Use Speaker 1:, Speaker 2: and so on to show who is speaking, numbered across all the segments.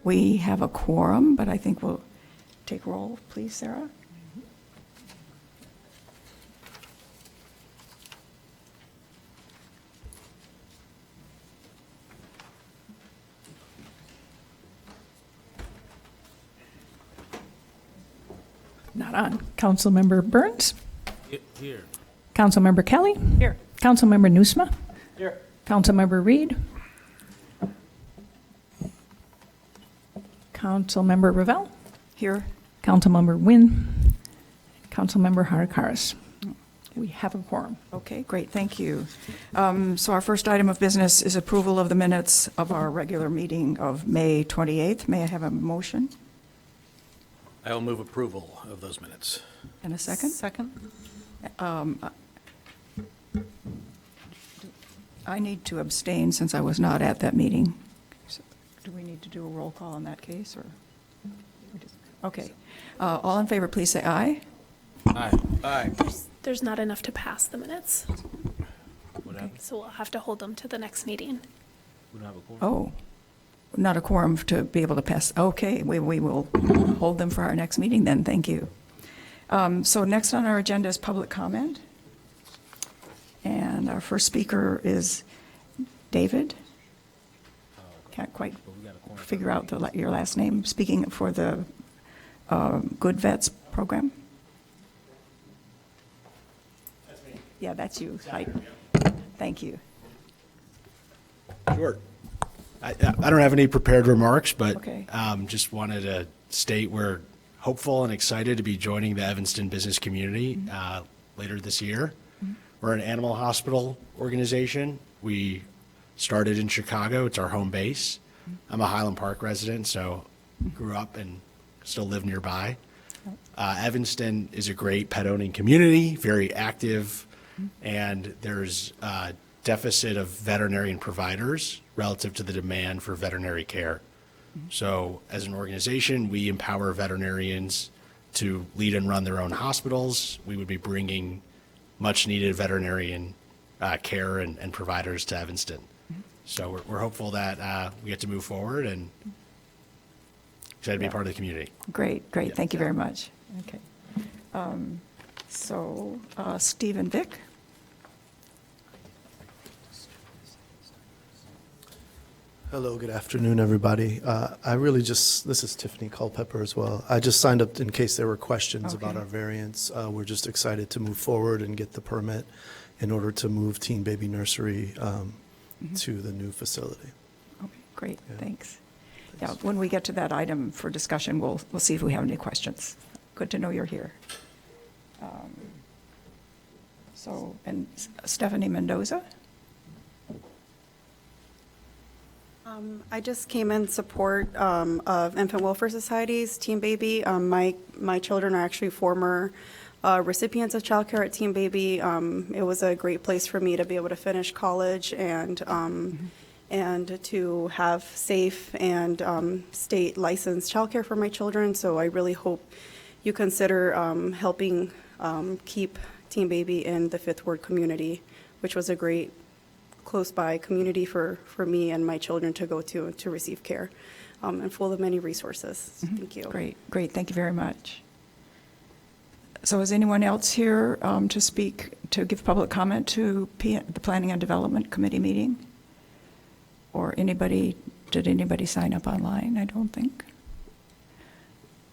Speaker 1: We have a quorum, but I think we'll take roll, please, Sarah. Not on. Councilmember Burns?
Speaker 2: Here.
Speaker 1: Councilmember Kelly?
Speaker 3: Here.
Speaker 1: Councilmember Nusma?
Speaker 2: Here.
Speaker 1: Councilmember Reed? Councilmember Ravel? Here. Councilmember Wynn? Councilmember Geracaris? We have a quorum. Okay, great, thank you. So our first item of business is approval of the minutes of our regular meeting of May 28th. May I have a motion
Speaker 2: I will move approval of those minutes.
Speaker 1: and a second?
Speaker 3: Second.
Speaker 1: I need to abstain since I was not at that meeting. So, do we need to do a roll call in that case, or? Okay. All in favor, please say aye.
Speaker 2: Aye. Aye.
Speaker 4: There's not enough to pass the minutes,
Speaker 2: What happened?
Speaker 4: so we'll have to hold them to the next meeting.
Speaker 2: We don't have a quorum?
Speaker 1: Oh, not a quorum to be able to pass. Okay, we will hold them for our next meeting then, thank you. So next on our agenda is public comment. And our first speaker is David. Can't quite figure out your last name. Speaking for the GoodVets program. That's me. Yeah, that's you. Hi. Thank you.
Speaker 5: Sure. I don't have any prepared remarks, but
Speaker 1: Okay.
Speaker 5: just wanted to state we're hopeful and excited to be joining the Evanston business community later this year. We're an animal hospital organization. We started in Chicago. It's our home base. I'm a Highland Park resident, so grew up and still live nearby. Evanston is a great pet owning community, very active, and there's a deficit of veterinarian providers relative to the demand for veterinary care. So as an organization, we empower veterinarians to lead and run their own hospitals. We would be bringing much needed veterinarian care and providers to Evanston. So we're hopeful that we get to move forward and excited to be part of the community.
Speaker 1: Great, great.
Speaker 5: Yeah.
Speaker 1: Thank you very much. Okay. So Steve and Vic?
Speaker 6: Hello, good afternoon, everybody. This is Tiffany Culpepper as well. I just signed up in case there were questions about
Speaker 1: Okay.
Speaker 6: our variance. We're just excited to move forward and get the permit in order to move Teen Baby Nursery to the new facility.
Speaker 1: Okay, great,
Speaker 6: Yeah.
Speaker 1: thanks. Yeah, when we get to that item for discussion, we'll see if we have any questions. Good to know you're here. And Stephanie Mendoza?
Speaker 7: I just came in support of Infant Welfare Society's Teen Baby. My children are actually former recipients of childcare at Teen Baby. It was a great place for me to be able to finish college and to have safe and state licensed childcare for my children. So I really hope you consider helping keep Teen Baby in the Fifth Ward community, which was a great close by community for me and my children to go to receive care, and full of many resources. Thank you.
Speaker 1: Great, great, thank you very much. So is anyone else here to speak, to give public comment to the Planning and Development Committee meeting? Or did anybody sign up online? I don't think.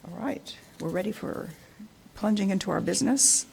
Speaker 1: All right, we're ready for plunging into our business.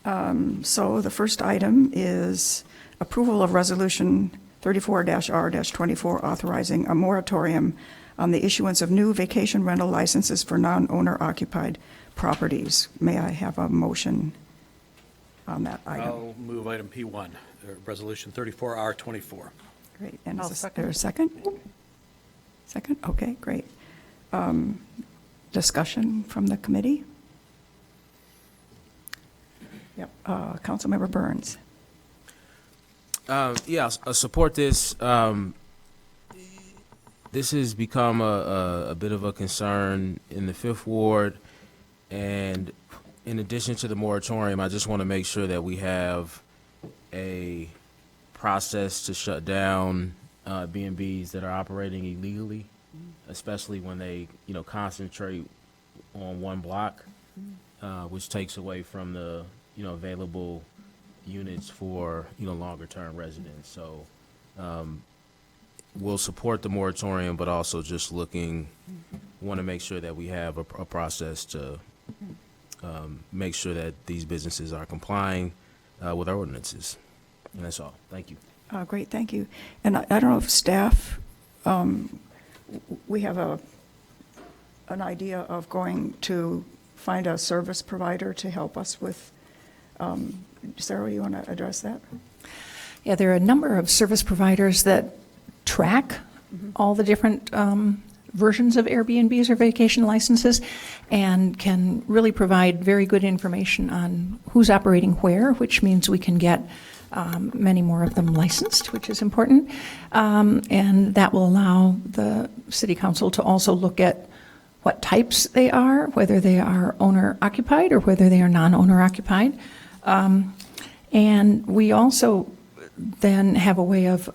Speaker 1: So the first item is approval of Resolution 34-R-24, authorizing a moratorium on the issuance of new vacation rental licenses for non-owner occupied properties. May I have a motion on that item?
Speaker 2: I'll move item P1, Resolution 34R24.
Speaker 1: Great. And
Speaker 3: I'll
Speaker 1: is there a second? Second? Okay, great. Discussion from the committee? Yep. Councilmember Burns.
Speaker 8: Yeah, I support this. This has become a bit of a concern in the Fifth Ward, and in addition to the moratorium, I just want to make sure that we have a process to shut down B&Bs that are operating illegally especially when they, concentrate on one block, which takes away from the, available units for, longer-term residents. So we'll support the moratorium, but also just want to make sure that we have a process to make sure that these businesses are complying with our ordinances. And that's all. Thank you.
Speaker 1: Great, thank you. And I don't know if staff, we have an idea of going to find a service provider to help us with, Sarah, you want to address that?
Speaker 3: Yeah, there are a number of service providers that track all the different versions of Airbnbs or vacation licenses and can really provide very good information on who's operating where, which means we can get many more of them licensed, which is important. And that will allow the city council to also look at what types they are, whether they are owner-occupied or whether they are non-owner-occupied. And we also then have a way of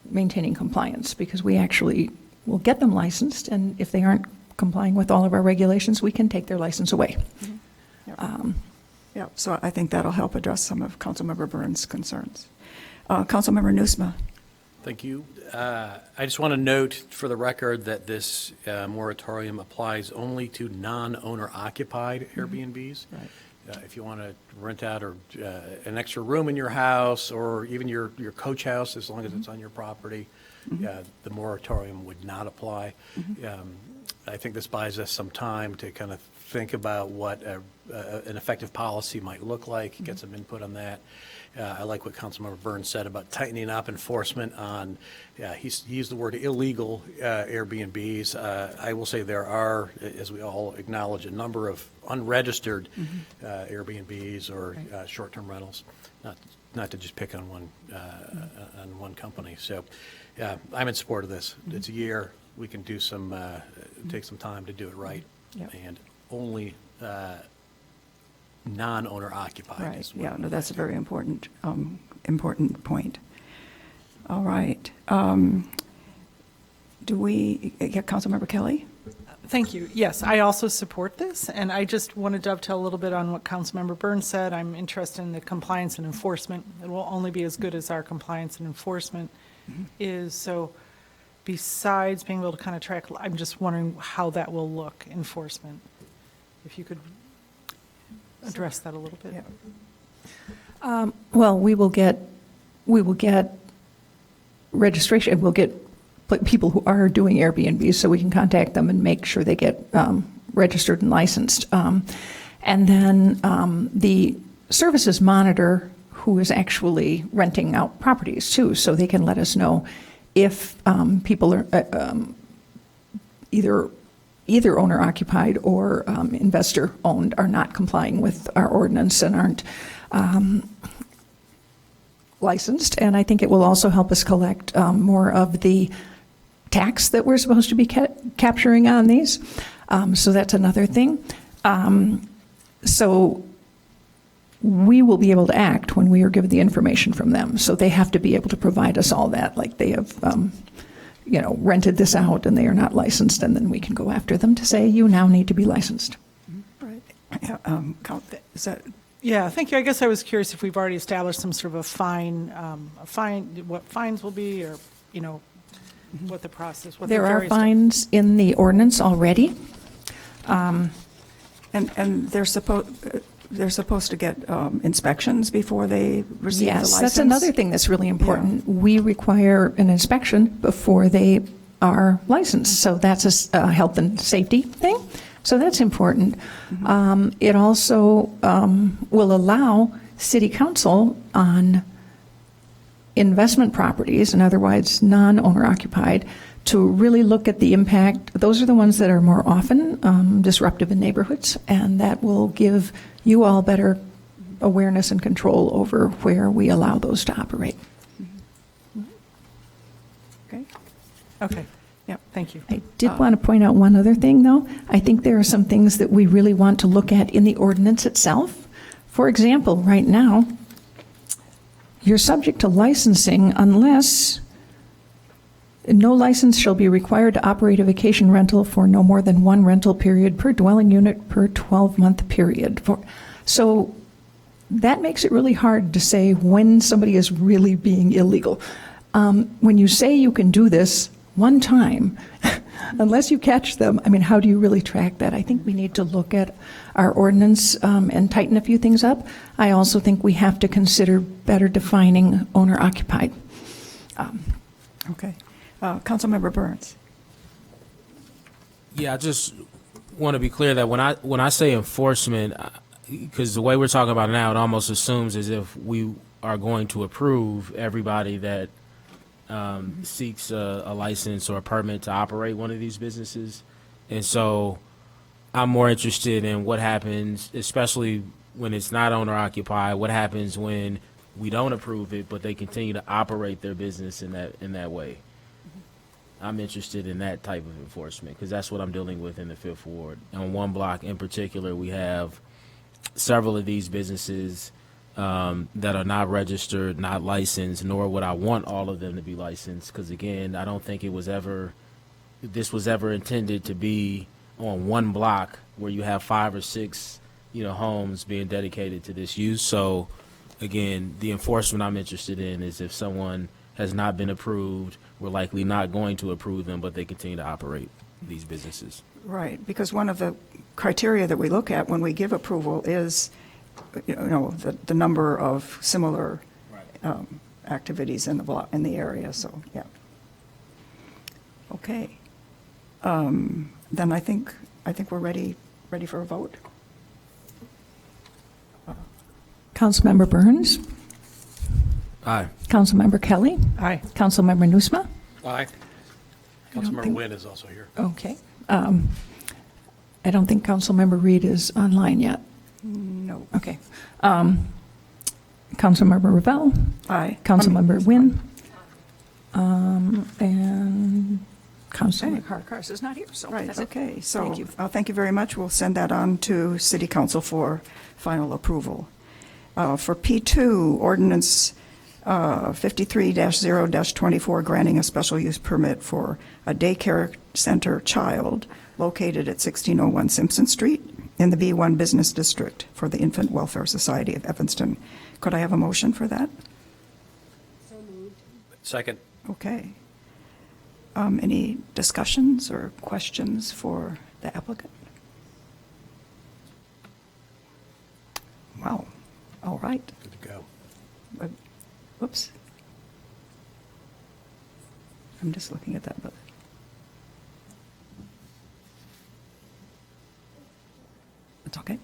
Speaker 3: maintaining compliance, because we actually will get them licensed, and if they aren't complying with all of our regulations, we can take their license away.
Speaker 1: Yeah, so I think that'll help address some of Councilmember Burns' concerns. Councilmember Nusma.
Speaker 2: Thank you. I just want to note for the record that this moratorium applies only to non-owner occupied Airbnbs.
Speaker 1: Right.
Speaker 2: If you want to rent out or an extra room in your house, or even your coach house, as long as it's on your property, the moratorium would not apply. I think this buys us some time to kind of think about what an effective policy might look like, get some input on that. I like what Councilmember Burns said about tightening up enforcement on, he used the word illegal Airbnbs. I will say there are, as we all acknowledge, a number of unregistered Airbnbs or short-term rentals, not to just pick on one company. So I'm in support of this. It's a year. We can do take some time to do it right.
Speaker 1: Yep.
Speaker 2: And only non-owner occupied.
Speaker 1: Right, yeah, no, that's a very important, important point. All right. Do we get Councilmember Kelly?
Speaker 9: Thank you. Yes, I also support this, and I just want to dovetail a little bit on what Councilmember Burns said. I'm interested in the compliance and enforcement. It will only be as good as our compliance and enforcement is. So besides being able to kind of track, I'm just wondering how that will look, enforcement. If you could address that a little bit.
Speaker 1: Yeah.
Speaker 3: Well, we will get registration. We'll get people who are doing Airbnbs, so we can contact them and make sure they get registered and licensed. And then the services monitor who is actually renting out properties too, so they can let us know if people are either owner-occupied or investor-owned are not complying with our ordinance and aren't licensed. And I think it will also help us collect more of the tax that we're supposed to be capturing on these. So that's another thing. So we will be able to act when we are given the information from them. So they have to be able to provide us all that, like they have rented this out and they are not licensed, and then we can go after them to say, you now need to be licensed.
Speaker 1: Right. Yeah, is that?
Speaker 9: Yeah, thank you. I guess I was curious if we've already established some sort of a fine, what fines will be, or, what the process, what the
Speaker 3: There are
Speaker 9: various-
Speaker 3: fines in the ordinance already.
Speaker 1: And they're supposed to get inspections before they receive the license?
Speaker 3: Yes, that's another thing that's really important. Yeah. We require an inspection before they are licensed, so that's a health and safety thing. So that's important. It also will allow city council on investment properties and otherwise non-owner occupied to really look at the impact. Those are the ones that are more often disruptive in neighborhoods, and that will give you all better awareness and control over where we allow those to operate.
Speaker 1: Okay.
Speaker 9: Okay.
Speaker 1: Yep.
Speaker 9: Thank you.
Speaker 3: I did want to point out one other thing, though. I think there are some things that we really want to look at in the ordinance itself. For example, right now, you're subject to licensing unless No license shall be required to operate a vacation rental for no more than one rental period per dwelling unit per 12-month period. So that makes it really hard to say when somebody is really being illegal. When you say you can do this one time, unless you catch them, I mean, how do you really track that? I think we need to look at our ordinance and tighten a few things up. I also think we have to consider better defining owner-occupied.
Speaker 1: Okay. Councilmember Burns.
Speaker 8: Yeah, I just want to be clear that when I say enforcement, because the way we're talking about it now, it almost assumes as if we are going to approve everybody that seeks a license or a permit to operate one of these businesses. And so I'm more interested in what happens, especially when it's not owner occupied, what happens when we don't approve it, but they continue to operate their business in that way. I'm interested in that type of enforcement because that's what I'm dealing with in the Fifth Ward. On one block in particular, we have several of these businesses that are not registered, not licensed, nor would I want all of them to be licensed because, again, I don't think this was ever intended to be on one block where you have 5 or 6, homes being dedicated to this use. So, again, the enforcement I'm interested in is if someone has not been approved, we're likely not going to approve them, but they continue to operate these businesses.
Speaker 1: Right, because one of the criteria that we look at when we give approval is, the number of similar activities in the area. So, yeah. Okay. Then I think we're ready for a vote.
Speaker 3: Councilmember Burns?
Speaker 8: Aye.
Speaker 3: Councilmember Kelly?
Speaker 9: Aye.
Speaker 3: Councilmember Nusma?
Speaker 2: Aye. Councilmember Wynn is also here.
Speaker 3: Okay. I don't think Councilmember Reed is online yet.
Speaker 1: No.
Speaker 3: Okay. Councilmember Ravel?
Speaker 1: Aye.
Speaker 3: Councilmember Wynn? And Councilmember Geracaris is not here, so
Speaker 1: Right,
Speaker 3: that's it.
Speaker 1: okay. So,
Speaker 3: Thank you.
Speaker 1: Thank you very much. We'll send that on to City Council for final approval. For P2, Ordinance 53-0-24, granting a special use permit for a daycare center child located at 1601 Simpson Street in the B1 Business District for the Infant Welfare Society of Evanston. Could I have a motion for that?
Speaker 2: Second.
Speaker 1: Okay. Any discussions or questions for the applicant? Wow. All right.
Speaker 2: Good to go.
Speaker 1: Whoops. I'm just looking at that, but. It's okay.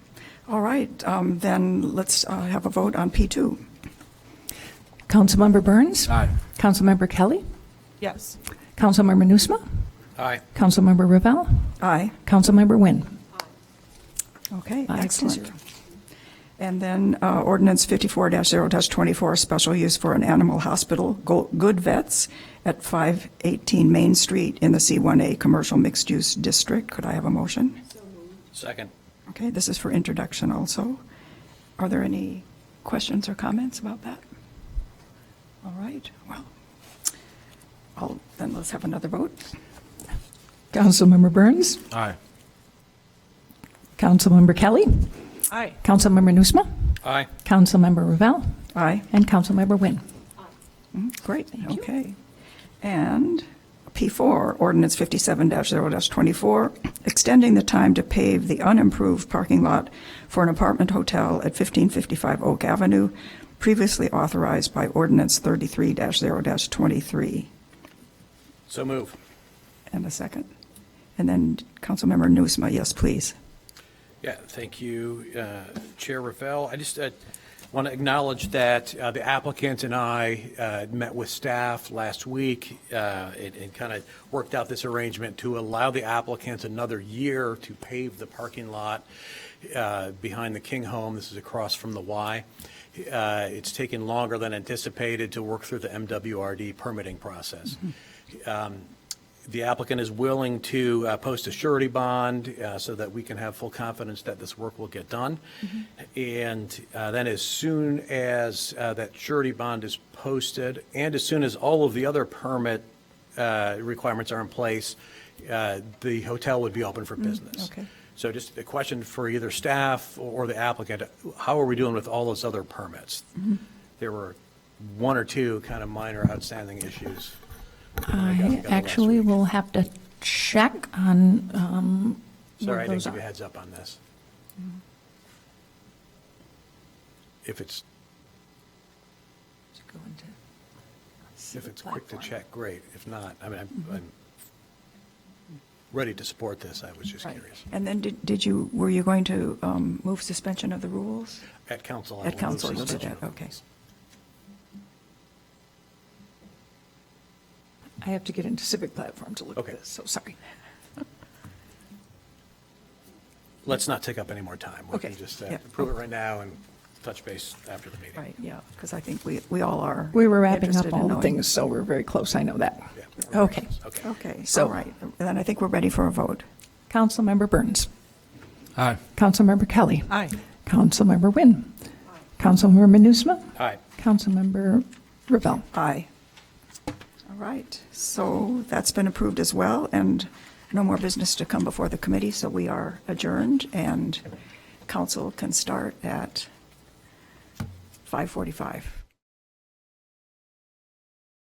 Speaker 1: All right, then let's have a vote on P2.
Speaker 3: Councilmember Burns?
Speaker 8: Aye.
Speaker 3: Councilmember Kelly?
Speaker 9: Yes.
Speaker 3: Councilmember Nusma?
Speaker 2: Aye.
Speaker 3: Councilmember Ravel?
Speaker 1: Aye.
Speaker 3: Councilmember Wynn?
Speaker 1: Okay,
Speaker 3: 5-0.
Speaker 1: excellent. And then Ordinance 54-0-24, special use for an animal hospital, GoodVets, at 518 Main Street in the C1A Commercial Mixed Use District. Could I have a motion?
Speaker 2: Second.
Speaker 1: Okay, this is for introduction also. Are there any questions or comments about that? All right, well, then let's have another vote.
Speaker 3: Councilmember Burns?
Speaker 8: Aye.
Speaker 3: Councilmember Kelly?
Speaker 9: Aye.
Speaker 3: Councilmember Nusma?
Speaker 2: Aye.
Speaker 3: Councilmember Ravel?
Speaker 1: Aye.
Speaker 3: And Councilmember Wynn?
Speaker 1: Great, okay. And P4, Ordinance 57-0-24, extending the time to pave the unimproved parking lot for an apartment hotel at 1555 Oak Avenue, previously authorized by Ordinance 33-0-23.
Speaker 2: So move.
Speaker 1: And a second. And then Councilmember Nusma, yes, please.
Speaker 2: Yeah, thank you, Chair Ravel. I just want to acknowledge that the applicant and I met with staff last week and kind of worked out this arrangement to allow the applicant another year to pave the parking lot behind the King home. This is across from the Y. It's taken longer than anticipated to work through the MWRD permitting process. The applicant is willing to post a surety bond so that we can have full confidence that this work will get done. And then as soon as that surety bond is posted, and as soon as all of the other permit requirements are in place, the hotel would be open for business.
Speaker 1: okay.
Speaker 2: So just a question for either staff or the applicant, how are we doing with all those other permits? There were one or two kind of minor outstanding issues.
Speaker 3: I actually will have to check on
Speaker 2: Sorry,
Speaker 3: what
Speaker 2: I didn't
Speaker 3: those
Speaker 2: give you a
Speaker 3: are.
Speaker 2: heads up on this. If it's quick to check, great. If not, I mean, I'm ready to support this. I was just
Speaker 1: Right.
Speaker 2: curious.
Speaker 1: And then were you going to move suspension of the rules?
Speaker 2: At council, I
Speaker 1: At
Speaker 2: will move
Speaker 1: council, you'll do
Speaker 2: suspension
Speaker 1: that,
Speaker 2: of
Speaker 1: okay.
Speaker 2: rules.
Speaker 3: I have to get into Civic Platform to look at
Speaker 2: Okay.
Speaker 3: this, so sorry.
Speaker 2: Let's not take up any more time. We
Speaker 3: Okay.
Speaker 2: can just
Speaker 1: Yeah.
Speaker 2: approve it right now and touch base after the meeting.
Speaker 1: Right, yeah, because I think we all are.
Speaker 3: We were wrapping up
Speaker 1: interested in
Speaker 3: all the
Speaker 1: knowing.
Speaker 3: things, so we're very close, I know that.
Speaker 2: Yeah, we're
Speaker 3: Okay.
Speaker 2: very close. Okay.
Speaker 1: Okay,
Speaker 3: So-
Speaker 1: all right. And then I think we're ready for a vote.
Speaker 3: Councilmember Burns.
Speaker 5: Aye.
Speaker 3: Councilmember Kelly.
Speaker 9: Aye.
Speaker 3: Councilmember Wynn. Councilmember Manusma.
Speaker 2: All right.
Speaker 3: Councilmember Ravel.
Speaker 1: Aye. All right, so that's been approved as well, and no more business to come before the committee, so we are adjourned, and council can start at 5:45.